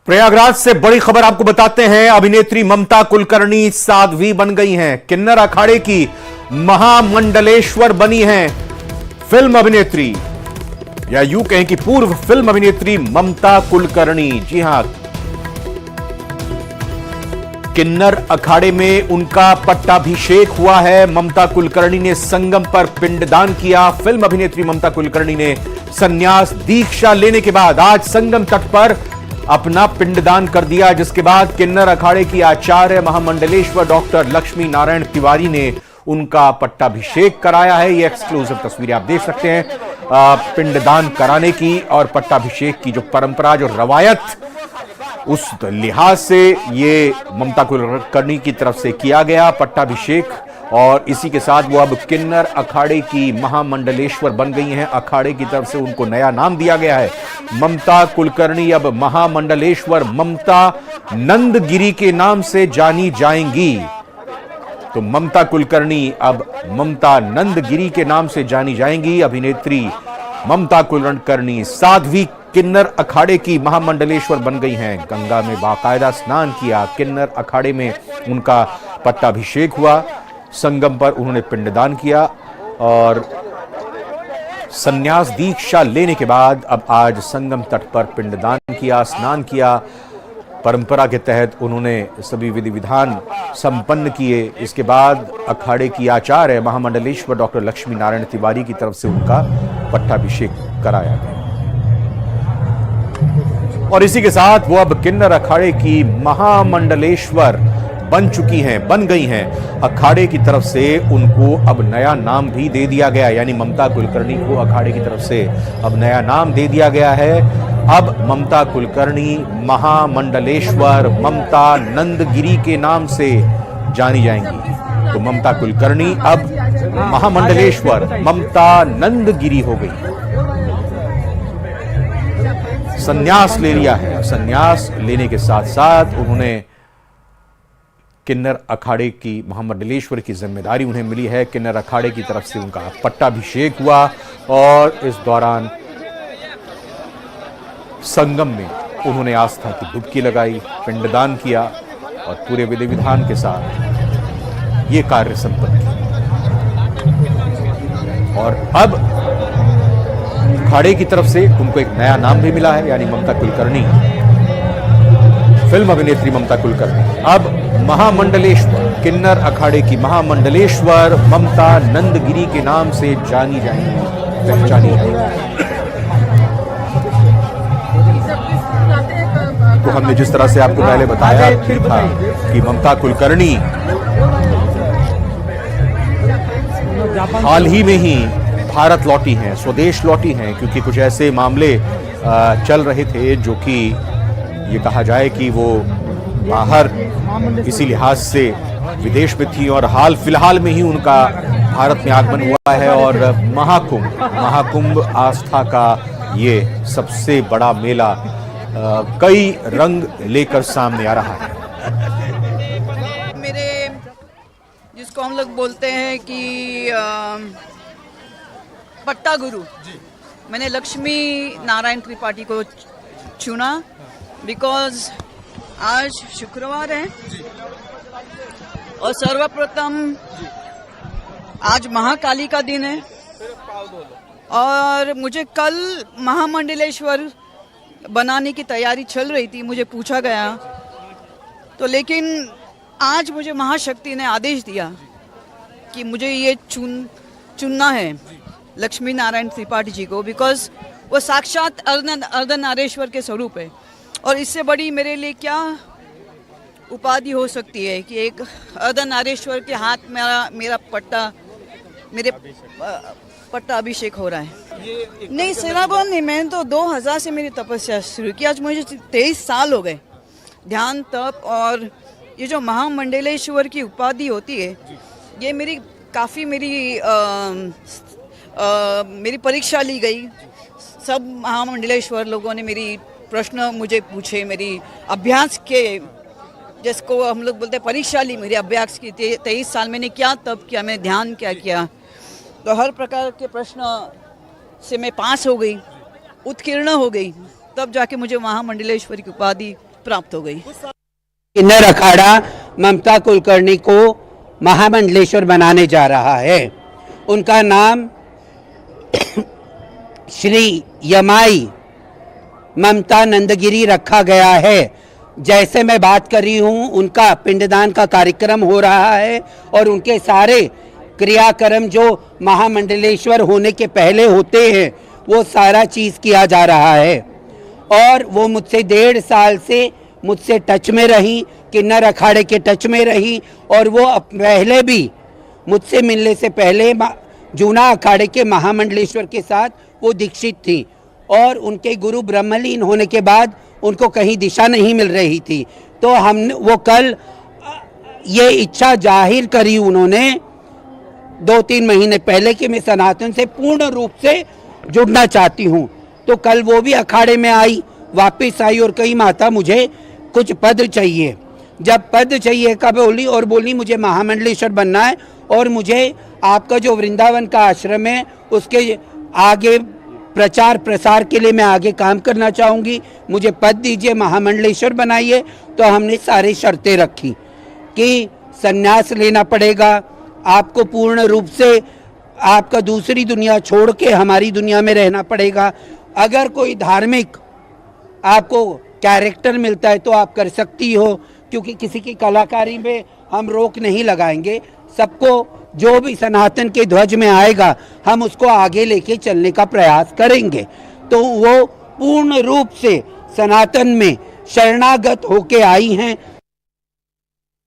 प्रयागराज से बड़ी खबर आपको बताते हैं। अभिनेत्री ममता कुलकर्णी साध्वी बन गई हैं। किन्नर अखाड़े की महामंडलेश्वर बनी हैं फिल्म अभिनेत्री, या यूं कहें कि पूर्व फिल्म अभिनेत्री ममता कुलकर्णी। जी हां, किन्नर अखाड़े में उनका पट्टाभिषेक हुआ है। ममता कुलकर्णी ने संगम पर पिंडदान किया। फिल्म अभिनेत्री ममता कुलकर्णी ने संन्यास दीक्षा लेने के बाद आज संगम तट पर अपना पिंडदान कर दिया, जिसके बाद किन्नर अखाड़े की आचार्य महामंडलेश्वर डॉक्टर लक्ष्मी नारायण तिवारी ने उनका पट्टाभिषेक कराया है। ये एक्सक्लूसिव तस्वीरें आप देख सकते हैं पिंडदान कराने की और पट्टाभिषेक की जो परंपरा, जो रवायत, उस लिहाज से ये ममता कुलकर्णी की तरफ से किया गया पट्टाभिषेक। और इसी के साथ वो अब किन्नर अखाड़े की महामंडलेश्वर बन गई हैं। अखाड़े की तरफ से उनको नया नाम दिया गया है। ममता कुलकर्णी अब महामंडलेश्वर ममता नंदगिरी के नाम से जानी जाएंगी। तो ममता कुलकर्णी अब ममता नंदगिरी के नाम से जानी जाएंगी। अभिनेत्री ममता कुलकर्णी साध्वी किन्नर अखाड़े की महामंडलेश्वर बन गई हैं। गंगा में बाकायदा स्नान किया, किन्नर अखाड़े में उनका पट्टाभिषेक हुआ, संगम पर उन्होंने पिंडदान किया और संन्यास दीक्षा लेने के बाद अब आज संगम तट पर पिंडदान किया, स्नान किया। परंपरा के तहत उन्होंने सभी विधि विधान संपन्न किए। इसके बाद अखाड़े की आचार्य महामंडलेश्वर डॉक्टर लक्ष्मी नारायण तिवारी की तरफ से उनका पट्टाभिषेक कराया गया और इसी के साथ वो अब किन्नर अखाड़े की महामंडलेश्वर बन गई हैं। अखाड़े की तरफ से उनको अब नया नाम भी दे दिया गया, यानी ममता कुलकर्णी को अखाड़े की तरफ से अब नया नाम दे दिया गया है। अब ममता कुलकर्णी महामंडलेश्वर ममता नंदगिरी के नाम से जानी जाएंगी। तो ममता कुलकर्णी अब महामंडलेश्वर ममता नंदगिरी हो गई। संन्यास ले लिया है। संन्यास लेने के साथ साथ उन्होंने किन्नर अखाड़े की महामंडलेश्वर की जिम्मेदारी उन्हें मिली है। किन्नर अखाड़े की तरफ से उनका पट्टाभिषेक हुआ और इस दौरान संगम में उन्होंने आस्था की डुबकी लगाई, पिंडदान किया और पूरे विधि विधान के साथ ये कार्य संपन्न किया। और अब अखाड़े की तरफ से उनको एक नया नाम भी मिला है, यानी ममता कुलकर्णी, फिल्म अभिनेत्री ममता कुलकर्णी अब महामंडलेश्वर, किन्नर अखाड़े की महामंडलेश्वर ममता नंदगिरी के नाम से जानी जाएंगी, पहचानी जाएंगी। तो हमने जिस तरह से आपको पहले बताया था कि ममता कुलकर्णी हाल ही में ही भारत लौटी हैं, स्वदेश लौटी हैं, क्योंकि कुछ ऐसे मामले चल रहे थे जो कि ये कहा जाए कि वो बाहर इसी लिहाज से विदेश में थी और हाल फिलहाल में ही उनका भारत में आगमन हुआ है। और महाकुंभ आस्था का ये सबसे बड़ा मेला कई रंग लेकर सामने आ रहा है। मेरे जिसको हम लोग बोलते हैं कि पट्टा गुरु, मैंने लक्ष्मी नारायण त्रिपाठी को चुना बिकॉज आज शुक्रवार है और सर्वप्रथम आज महाकाली का दिन है और मुझे कल महामंडलेश्वर बनाने की तैयारी चल रही थी। मुझे पूछा गया तो, लेकिन आज मुझे महाशक्ति ने आदेश दिया कि मुझे ये चुनना है लक्ष्मी नारायण त्रिपाठी जी को, बिकॉज वो साक्षात अर्धनारेश्वर के स्वरूप है। और इससे बड़ी मेरे लिए क्या उपाधि हो सकती है कि एक अर्धनारेश्वर के हाथ में मेरा पट्टा अभिषेक हो रहा है। नहीं, सेनागौन नहीं, मैंने तो 2000 से मेरी तपस्या शुरू की। आज मुझे 23 साल हो गए ध्यान, तप, और ये जो महामंडलेश्वर की उपाधि होती है, ये मेरी काफ़ी मेरी परीक्षा ली गई। सब महामंडलेश्वर लोगों ने मेरी प्रश्न मुझे पूछे, मेरी अभ्यास के, जिसको हम लोग बोलते हैं परीक्षा ली, मेरे अभ्यास की। 23 साल मैंने क्या तप किया, मैंने ध्यान क्या किया, तो हर प्रकार के प्रश्न से मैं पास हो गई, उत्कीर्ण हो गई, तब जाके मुझे महामंडलेश्वरी की उपाधि प्राप्त हो गई। किन्नर अखाड़ा ममता कुलकर्णी को महामंडलेश्वर बनाने जा रहा है। उनका नाम श्री यमाई ममता नंदगिरी रखा गया है। जैसे मैं बात कर रही हूँ, उनका पिंडदान का कार्यक्रम हो रहा है और उनके सारे क्रियाक्रम जो महामंडलेश्वर होने के पहले होते हैं वो सारा चीज़ किया जा रहा है। और वो मुझसे 1.5 साल से मुझसे टच में रही, किन्नर अखाड़े के टच में रही, और वो पहले भी मुझसे मिलने से पहले जूना अखाड़े के महामंडलेश्वर के साथ वो दीक्षित थी और उनके गुरु ब्रह्मलीन होने के बाद उनको कहीं दिशा नहीं मिल रही थी। तो हमने वो कल ये इच्छा जाहिर करी उन्होंने 2-3 महीने पहले कि मैं सनातन से पूर्ण रूप से जुड़ना चाहती हूँ। तो कल वो भी अखाड़े में आई, वापस आई और कही माता मुझे कुछ पद चाहिए। जब पद चाहिए का बोली और बोली मुझे महामंडलेश्वर बनना है और मुझे आपका जो वृंदावन का आश्रम है उसके आगे प्रचार प्रसार के लिए मैं आगे काम करना चाहूँगी, मुझे पद दीजिए, महामंडलेश्वर बनाइए। तो हमने सारी शर्तें रखी कि संन्यास लेना पड़ेगा, आपको पूर्ण रूप से आपका दूसरी दुनिया छोड़ के हमारी दुनिया में रहना पड़ेगा। अगर कोई धार्मिक आपको कैरेक्टर मिलता है तो आप कर सकती हो, क्योंकि किसी की कलाकारी में हम रोक नहीं लगाएंगे। सबको जो भी सनातन के ध्वज में आएगा हम उसको आगे लेके चलने का प्रयास करेंगे। तो वो पूर्ण रूप से सनातन में शरणागत होके आई हैं